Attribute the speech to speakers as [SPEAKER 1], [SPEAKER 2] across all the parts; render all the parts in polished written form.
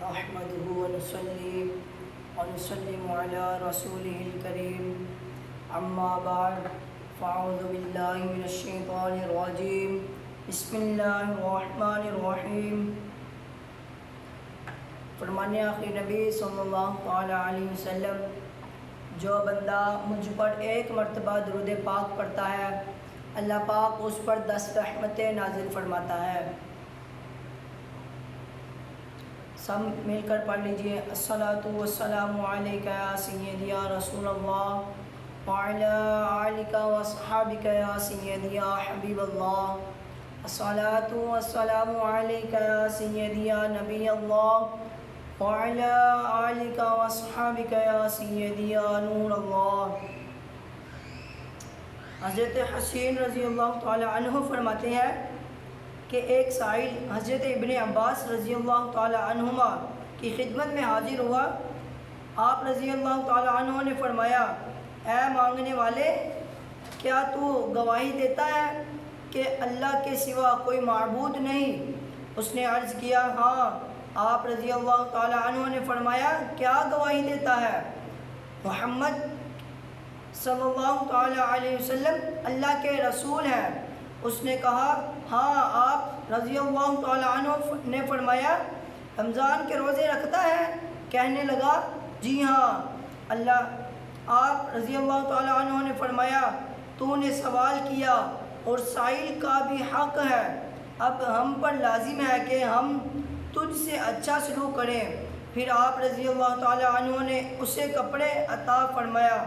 [SPEAKER 1] نحمده ونصلي ونسلم على رسوله الكريم اما بعد فاعوذ باللہ من الشیطان الرجیم بسم اللہ الرحمن الرحیم۔ فرمانے آخر نبی صلی اللہ تعالیٰ علیہ وسلم، جو بندہ مجھ پر ایک مرتبہ درود پاک پڑھتا ہے اللہ پاک اس پر 10 رحمتیں نازل فرماتا ہے۔ سب مل کر پڑھ لیجئے۔ الصلاۃ والسلام علیک یا سیدی یا رسول اللہ وعلی آلک واصحابک یا سیدی یا حبیب اللہ۔ الصلاۃ والسلام علیک یا سیدی یا نبی اللہ وعلی آلک واصحابک یا سیدی یا نور اللہ۔ حضرت حسین رضی اللہ تعالی عنہ فرماتے ہیں کہ ایک سائل حضرت ابن عباس رضی اللہ تعالی عنہما کی خدمت میں حاضر ہوا۔ آپ رضی اللہ تعالی عنہ نے فرمایا، اے مانگنے والے، کیا تو گواہی دیتا ہے کہ اللہ کے سوا کوئی معبود نہیں؟ اس نے عرض کیا، ہاں۔ آپ رضی اللہ تعالی عنہ نے فرمایا، کیا گواہی دیتا ہے؟ محمد صلی اللہ تعالی علیہ وسلم اللہ کے رسول ہیں۔ اس نے کہا، ہاں۔ آپ رضی اللہ تعالی عنہ نے فرمایا، رمضان کے روزے رکھتا ہے؟ کہنے لگا، جی ہاں اللہ۔ آپ رضی اللہ تعالی عنہ نے فرمایا، تو نے سوال کیا اور سائل کا بھی حق ہے، اب ہم پر لازم ہے کہ ہم تجھ سے اچھا سلوک کریں۔ پھر آپ رضی اللہ تعالی عنہ نے اسے کپڑے عطا فرمایا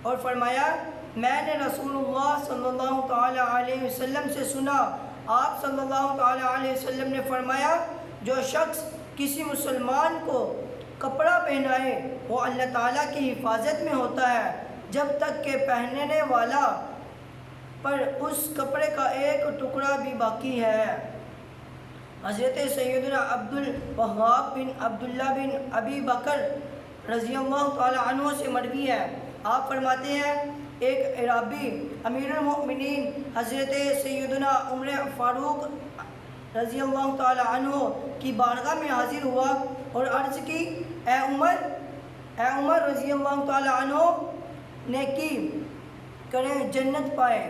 [SPEAKER 1] اور فرمایا، میں نے رسول اللہ صلی اللہ تعالی علیہ وسلم سے سنا، آپ صلی اللہ تعالی علیہ وسلم نے فرمایا، جو شخص کسی مسلمان کو کپڑا پہنائے وہ اللہ تعالیٰ کی حفاظت میں ہوتا ہے جب تک کہ پہننے والا پر اس کپڑے کا ایک ٹکڑا بھی باقی ہے۔ حضرت سیدنا عبد الوہاب بن عبداللہ بن ابی بکر رضی اللہ تعالی عنہ سے مروی ہے، آپ فرماتے ہیں، ایک عرابی امیر المؤمنین حضرت سیدنا عمر فاروق رضی اللہ تعالی عنہ کی بارگاہ میں حاضر ہوا اور عرض کی، اے عمر رضی اللہ تعالی عنہ نے کی کریں جنت پائے۔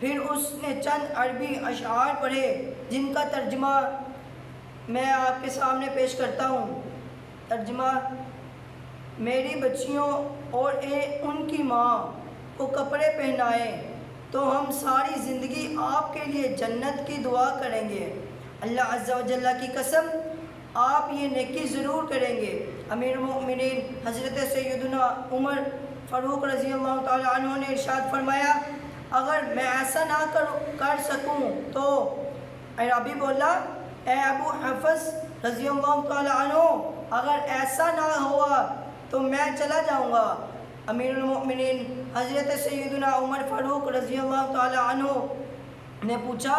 [SPEAKER 1] پھر اس نے چند عربی اشعار پڑھے جن کا ترجمہ میں آپ کے سامنے پیش کرتا ہوں۔ ترجمہ: میری بچیوں اور ان کی ماں کو کپڑے پہنائیں تو ہم ساری زندگی آپ کے لیے جنت کی دعا کریں گے، اللہ عز و جل کی قسم آپ یہ نیکی ضرور کریں گے۔ امیر المؤمنین حضرت سیدنا عمر فاروق رضی اللہ تعالی عنہ نے ارشاد فرمایا، اگر میں ایسا نہ کر سکوں تو؟ عرابی بولا، اے ابو حفص رضی اللہ تعالی عنہ، اگر ایسا نہ ہوا تو میں چلا جاؤں گا۔ امیر المؤمنین حضرت سیدنا عمر فاروق رضی اللہ تعالی عنہ نے پوچھا،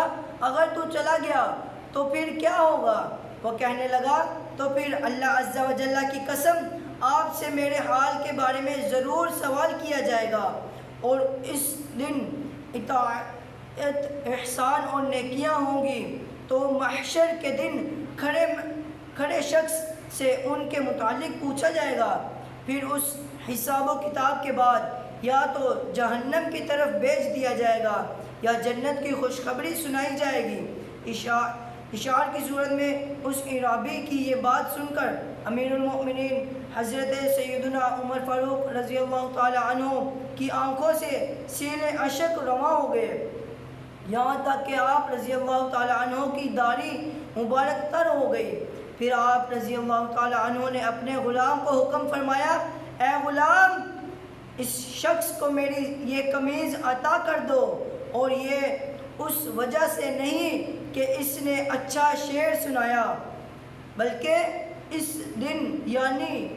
[SPEAKER 1] اگر تو چلا گیا تو پھر کیا ہوگا؟ وہ کہنے لگا، تو پھر اللہ عز و جل کی قسم آپ سے میرے حال کے بارے میں ضرور سوال کیا جائے گا، اور اس دن اطاعت، احسان اور نیکیاں ہوں گی، تو محشر کے دن کھڑے شخص سے ان کے متعلق پوچھا جائے گا، پھر اس حساب و کتاب کے بعد یا تو جہنم کی طرف بھیج دیا جائے گا یا جنت کی خوشخبری سنائی جائے گی۔ اشعار کی صورت میں اس عرابی کی یہ بات سن کر امیر المؤمنین حضرت سیدنا عمر فاروق رضی اللہ تعالی عنہ کی آنکھوں سے سیل اشک رواں ہو گئے، یہاں تک کہ آپ رضی اللہ تعالی عنہ کی داڑھی مبارک تر ہو گئی۔ پھر آپ رضی اللہ تعالی عنہ نے اپنے غلام کو حکم فرمایا، اے غلام، اس شخص کو میری یہ قمیض عطا کر دو، اور یہ اس وجہ سے نہیں کہ اس نے اچھا شعر سنایا، بلکہ اس دن یعنی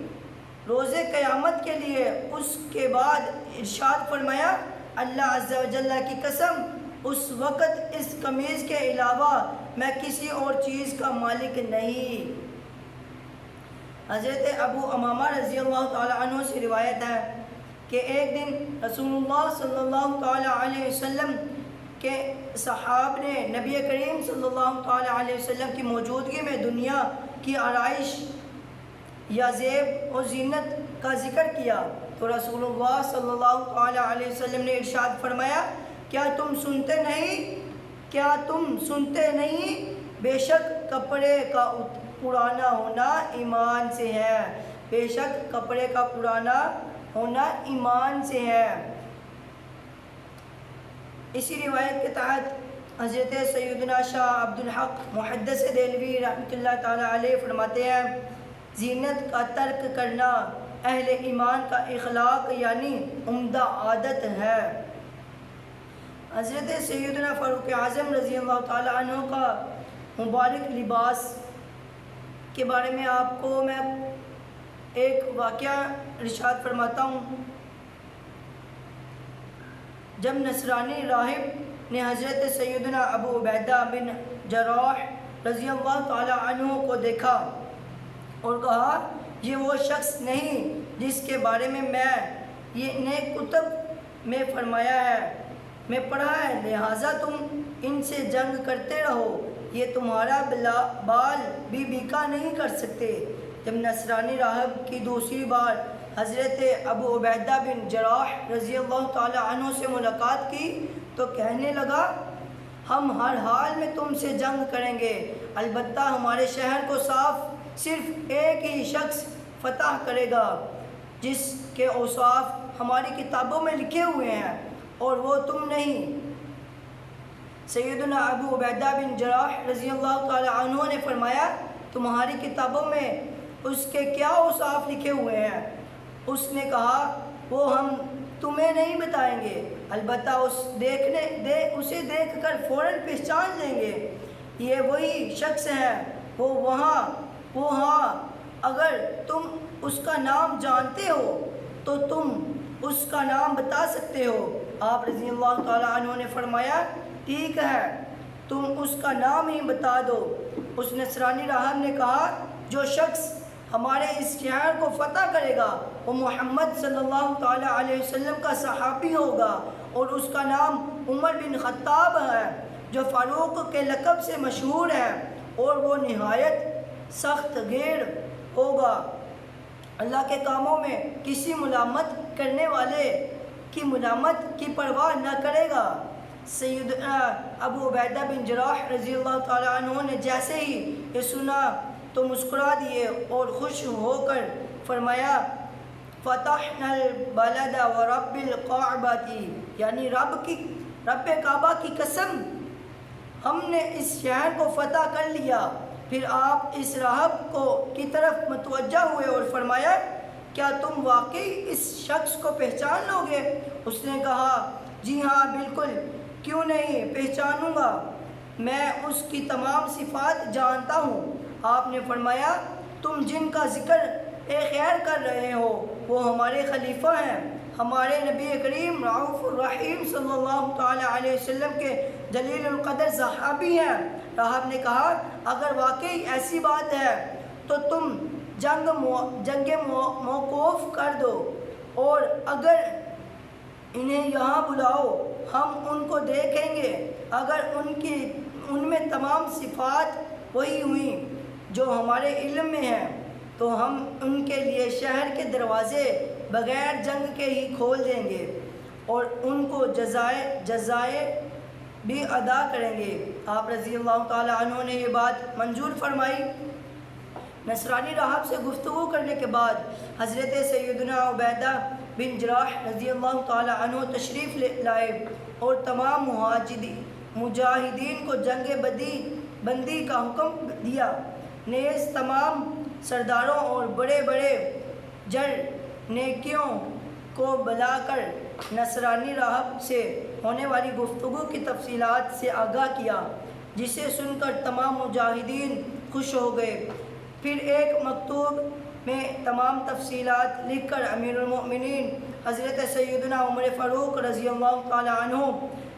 [SPEAKER 1] روز قیامت کے لیے۔ اس کے بعد ارشاد فرمایا، اللہ عز و جل کی قسم اس وقت اس قمیض کے علاوہ میں کسی اور چیز کا مالک نہیں۔ حضرت ابو امامہ رضی اللہ تعالی عنہ سے روایت ہے کہ ایک دن رسول اللہ صلی اللہ تعالی علیہ وسلم کہ صحاب نے نبی کریم صلی اللہ تعالی علیہ وسلم کی موجودگی میں دنیا کی آرائش یا زیب اور زینت کا ذکر کیا تو رسول اللہ صلی اللہ تعالیٰ علیہ وسلم نے ارشاد فرمایا، کیا تم سنتے نہیں بے شک کپڑے کا پرانا ہونا ایمان سے ہے، بے شک کپڑے کا پرانا ہونا ایمان سے ہے۔ اسی روایت کے تحت حضرت سیدنا شاہ عبدالحق محدث دہلوی رحمۃ اللہ تعالیٰ علیہ فرماتے ہیں، زینت کا ترک کرنا اہل ایمان کا اخلاق یعنی عمدہ عادت ہے۔ حضرت سیدنا فاروق اعظم رضی اللہ تعالیٰ عنہ کا مبارک لباس کے بارے میں آپ کو میں ایک واقعہ ارشاد فرماتا ہوں۔ جب نصرانی راہب نے حضرت سیدنا ابو عبیدہ بن جراح رضی اللہ تعالیٰ عنہ کو دیکھا اور کہا، یہ وہ شخص نہیں جس کے بارے میں نے کتب میں فرمایا ہے، میں پڑھا ہے، لہٰذا تم ان سے جنگ کرتے رہو، یہ تمہارا بال بھی بیکا نہیں کر سکتے۔ جب نصرانی راہب کی دوسری بار حضرت ابو عبیدہ بن جراح رضی اللہ تعالیٰ عنہ سے ملاقات کی تو کہنے لگا، ہم ہر حال میں تم سے جنگ کریں گے، البتہ ہمارے شہر کو صرف ایک ہی شخص فتح کرے گا جس کے اوصاف ہماری کتابوں میں لکھے ہوئے ہیں اور وہ تم نہیں۔ سیدنا ابو عبیدہ بن جراح رضی اللہ تعالی عنہ نے فرمایا، تمہاری کتابوں میں اس کے کیا اوصاف لکھے ہوئے ہیں؟ اس نے کہا، وہ ہم تمہیں نہیں بتائیں گے، البتہ اسے دیکھ کر فوراً پہچان لیں گے، یہ وہی شخص ہے، وہ ہاں، اگر تم اس کا نام جانتے ہو تو تم اس کا نام بتا سکتے ہو۔ آپ رضی اللہ تعالیٰ عنہ نے فرمایا، ٹھیک ہے، تم اس کا نام ہی بتا دو۔ اس نصرانی راہب نے کہا، جو شخص ہمارے اس شہر کو فتح کرے گا وہ محمد صلی اللہ تعالیٰ علیہ وسلم کا صحابی ہوگا اور اس کا نام عمر بن خطاب ہے، جو فاروق کے لقب سے مشہور ہے، اور وہ نہایت سخت گیر ہوگا، اللہ کے کاموں میں کسی ملامت کرنے والے کی ملامت کی پرواہ نہ کرے گا۔ سیدنا ابو عبیدہ بن جراح رضی اللہ تعالیٰ عنہ نے جیسے ہی یہ سنا تو مسکرا دیے اور خوش ہو کر فرمایا، فتحنا البلد ورب الکعبۃ، یعنی رب کعبہ کی قسم، ہم نے اس شہر کو فتح کر لیا۔ پھر آپ اس راہب کی طرف متوجہ ہوئے اور فرمایا، کیا تم واقعی اس شخص کو پہچان لو گے؟ اس نے کہا، جی ہاں بالکل، کیوں نہیں پہچانوں گا، میں اس کی تمام صفات جانتا ہوں۔ آپ نے فرمایا، تم جن کا ذکر خیر کر رہے ہو وہ ہمارے خلیفہ ہیں، ہمارے نبی کریم رؤوف الرحیم صلی اللہ تعالیٰ علیہ وسلم کے جلیل القدر صحابی ہیں۔ راہب نے کہا، اگر واقعی ایسی بات ہے تو تم جنگ موقوف کر دو اور اگر انہیں یہاں بلاؤ، ہم ان کو دیکھیں گے، اگر ان میں تمام صفات وہی ہوئیں جو ہمارے علم میں ہیں تو ہم ان کے لیے شہر کے دروازے بغیر جنگ کے ہی کھول دیں گے اور ان کو جزائے بھی ادا کریں گے۔ آپ رضی اللہ تعالیٰ عنہ نے یہ بات منظور فرمائی۔ نصرانی راہب سے گفتگو کرنے کے بعد حضرت سیدنا عبیدہ بن جراح رضی اللہ تعالیٰ عنہ تشریف لائے اور تمام مجاہدین کو جنگ بندی کا حکم دیا، نیز تمام سرداروں اور بڑے بڑے نیکیوں کو بلا کر نصرانی راہب سے ہونے والی گفتگو کی تفصیلات سے آگاہ کیا، جسے سن کر تمام مجاہدین خوش ہو گئے۔ پھر ایک مکتوب میں تمام تفصیلات لکھ کر امیر المؤمنین حضرت سیدنا عمر فاروق رضی اللہ تعالیٰ عنہ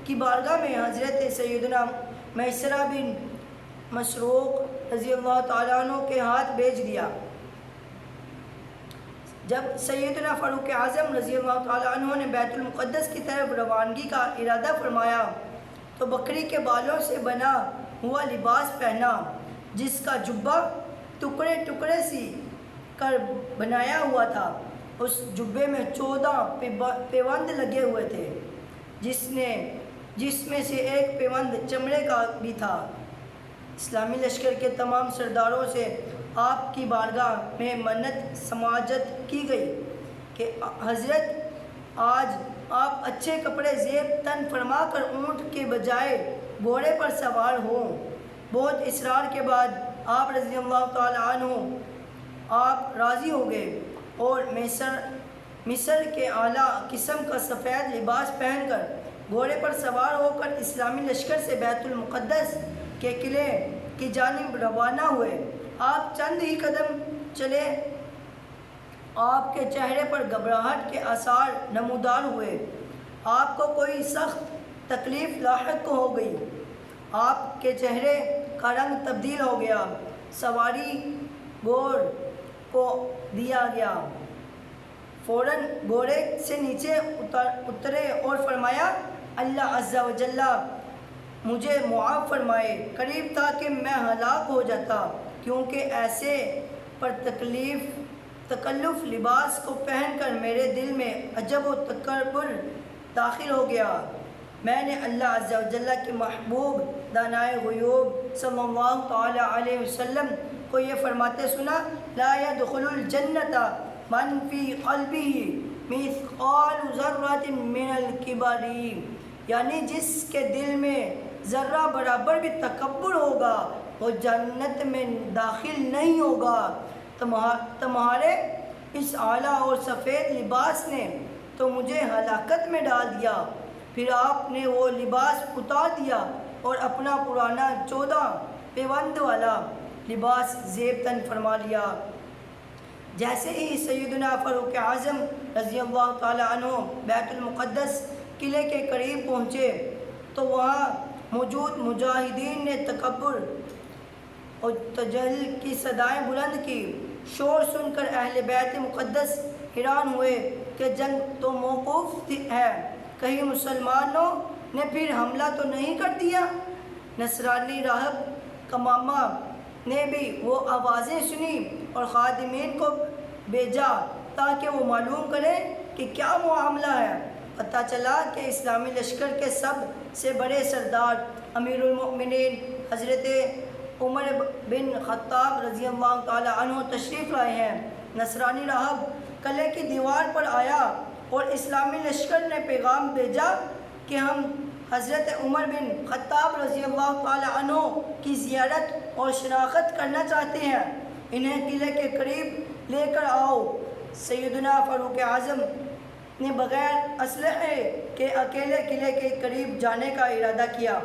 [SPEAKER 1] کی بارگاہ میں حضرت سیدنا میسرہ بن مسروق رضی اللہ تعالیٰ عنہ کے ہاتھ بھیج دیا۔ جب سیدنا فاروق اعظم رضی اللہ تعالیٰ عنہ نے بیت المقدس کی طرف روانگی کا ارادہ فرمایا تو بکری کے بالوں سے بنا ہوا لباس پہنا، جس کا جبہ ٹکڑے ٹکڑے سی کر بنایا ہوا تھا۔ اس جبے میں 14 پیوند لگے ہوئے تھے، جس میں سے ایک پیوند چمڑے کا بھی تھا۔ اسلامی لشکر کے تمام سرداروں سے آپ کی بارگاہ میں منت سماجت کی گئی کہ حضرت آج آپ اچھے کپڑے زیب تن فرما کر اونٹ کے بجائے گھوڑے پر سوار ہوں۔ بہت اصرار کے بعد آپ رضی اللہ تعالی عنہ آپ راضی ہو گئے اور مصر کے اعلیٰ قسم کا سفید لباس پہن کر گھوڑے پر سوار ہو کر اسلامی لشکر سے بیت المقدس کے قلعے کی جانب روانہ ہوئے۔ آپ چند ہی قدم چلے، آپ کے چہرے پر گھبراہٹ کے آثار نمودار ہوئے۔ آپ کو کوئی سخت تکلیف لاحق ہو گئی۔ آپ کے چہرے کا رنگ تبدیل ہو گیا۔ سواری گھوڑ کو دیا گیا، فوراً گھوڑے سے نیچے اترے اور فرمایا، اللہ عز و جل مجھے معاف فرمائے، قریب تھا کہ میں ہلاک ہو جاتا، کیونکہ ایسے پر تکلف لباس کو پہن کر میرے دل میں عجب و تکبر داخل ہو گیا۔ میں نے اللہ عز و جل کے محبوب دانائے غیوب صلی اللہ تعالی علیہ وسلم کو یہ فرماتے سنا، لا يدخل الجنة من فی قلبہ مثقال ذرۃ من الکبر، یعنی جس کے دل میں ذرہ برابر بھی تکبر ہوگا وہ جنت میں داخل نہیں ہوگا۔ تمہارے اس اعلیٰ اور سفید لباس نے تو مجھے ہلاکت میں ڈال دیا۔ پھر آپ نے وہ لباس اتار دیا اور اپنا پرانا 14 پیوند والا لباس زیب تن فرما لیا۔ جیسے ہی سیدنا فاروق اعظم رضی اللہ تعالی عنہ بیت المقدس قلعے کے قریب پہنچے تو وہاں موجود مجاہدین نے تکبر اور تجہل کی صدائیں بلند کی۔ شور سن کر اہل بیت مقدس حیران ہوئے کہ جنگ تو موقوف ہے، کہیں مسلمانوں نے پھر حملہ تو نہیں کر دیا؟ نصرانی راہب کمامہ نے بھی وہ آوازیں سنی اور خادمین کو بھیجا تاکہ وہ معلوم کریں کہ کیا معاملہ ہے۔ پتہ چلا کہ اسلامی لشکر کے سب سے بڑے سردار امیر المؤمنین حضرت عمر بن خطاب رضی اللہ تعالی عنہ تشریف لائے ہیں۔ نصرانی راہب قلعے کی دیوار پر آیا اور اسلامی لشکر نے پیغام بھیجا کہ ہم حضرت عمر بن خطاب رضی اللہ تعالی عنہ کی زیارت اور شناخت کرنا چاہتے ہیں، انہیں قلعے کے قریب لے کر آؤ۔ سیدنا فاروق اعظم نے بغیر اسلحے کے اکیلے قلعے کے قریب جانے کا ارادہ کیا،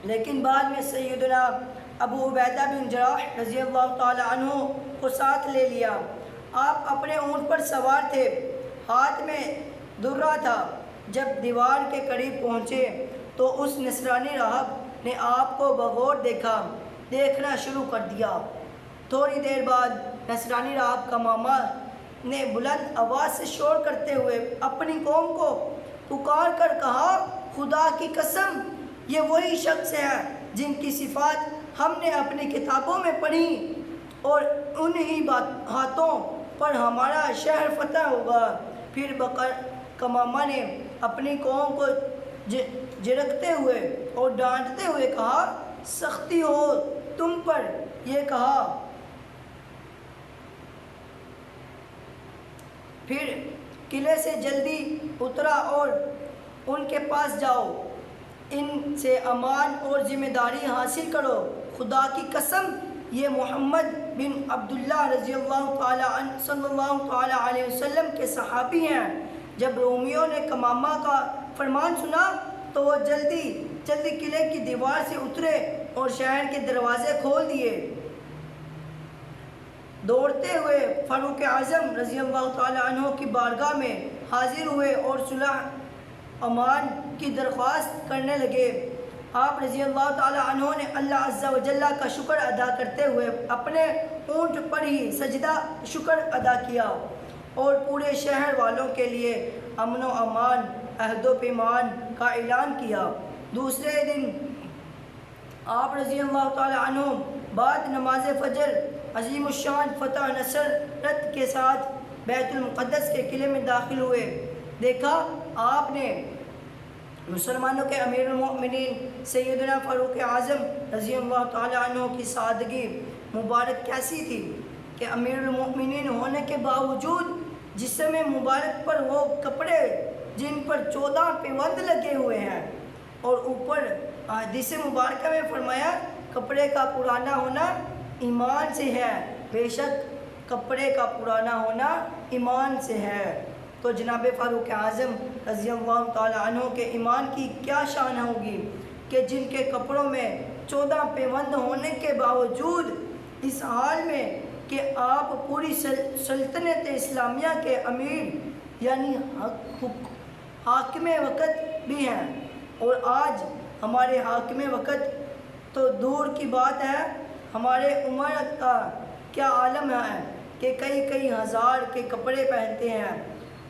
[SPEAKER 1] لیکن بعد میں سیدنا ابو عبیدہ بن جراح رضی اللہ تعالی عنہ کو ساتھ لے لیا۔ آپ اپنے اونٹ پر سوار تھے، ہاتھ میں درہ تھا۔ جب دیوار کے قریب پہنچے تو اس نصرانی راہب نے آپ کو بغور دیکھنا شروع کر دیا۔ تھوڑی دیر بعد نصرانی راہب کمامہ نے بلند آواز سے شور کرتے ہوئے اپنی قوم کو پکار کر کہا، خدا کی قسم یہ وہی شخص ہے جن کی صفات ہم نے اپنی کتابوں میں پڑھی، اور انہی ہاتھوں پر ہمارا شہر فتح ہوگا۔ پھر کمامہ نے اپنی قوم کو جھڑکتے ہوئے اور ڈانٹتے ہوئے کہا، سختی ہو تم پر، یہ کہا۔ پھر قلعے سے جلدی اترا اور ان کے پاس جاؤ، ان سے امان اور ذمہ داری حاصل کرو۔ خدا کی قسم یہ محمد بن عبداللہ رضی اللہ تعالی عنہ صلی اللہ تعالی علیہ وسلم کے صحابی ہیں۔ جب رومیوں نے کمامہ کا فرمان سنا تو وہ جلدی قلعے کی دیوار سے اترے اور شہر کے دروازے کھول دیے۔ دوڑتے ہوئے فاروق اعظم رضی اللہ تعالی عنہ کی بارگاہ میں حاضر ہوئے اور صلح امان کی درخواست کرنے لگے۔ آپ رضی اللہ تعالی عنہ نے اللہ عز و جل کا شکر ادا کرتے ہوئے اپنے اونٹ پر ہی سجدہ شکر ادا کیا اور پورے شہر والوں کے لیے امن و امان، عہد و پیمان کا اعلان کیا۔ دوسرے دن آپ رضی اللہ تعالی عنہ بعد نماز فجر عظیم الشان فتح نصرت کے ساتھ بیت المقدس کے قلعے میں داخل ہوئے، دیکھا آپ نے مسلمانوں کے امیر المؤمنین سیدنا فاروق اعظم رضی اللہ تعالی عنہ کی سادگی مبارک کیسی تھی کہ امیر المؤمنین ہونے کے باوجود جسم مبارک پر وہ کپڑے جن پر 14 پیوند لگے ہوئے ہیں، اور اوپر حدیث مبارکہ میں فرمایا کپڑے کا پرانا ہونا ایمان سے ہے، بے شک کپڑے کا پرانا ہونا ایمان سے ہے۔ تو جناب فاروق اعظم رضی اللہ تعالی عنہ کے ایمان کی کیا شان ہوگی کہ جن کے کپڑوں میں 14 پیوند ہونے کے باوجود اس حال میں کہ آپ پوری سلطنت اسلامیہ کے امیر یعنی حاکم وقت بھی ہیں، اور آج ہمارے حاکم وقت تو دور کی بات ہے، ہمارے عمر کا کیا عالم ہے کہ کئی ہزار کے کپڑے پہنتے ہیں۔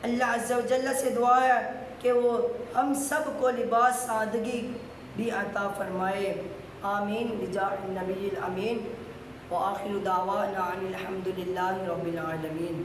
[SPEAKER 1] اللہ عز و جل سے دعا ہے کہ وہ ہم سب کو لباس سادگی بھی عطا فرمائے، آمین بجاہ النبی الامین، وآخر دعوانا ان الحمد للہ رب العالمین۔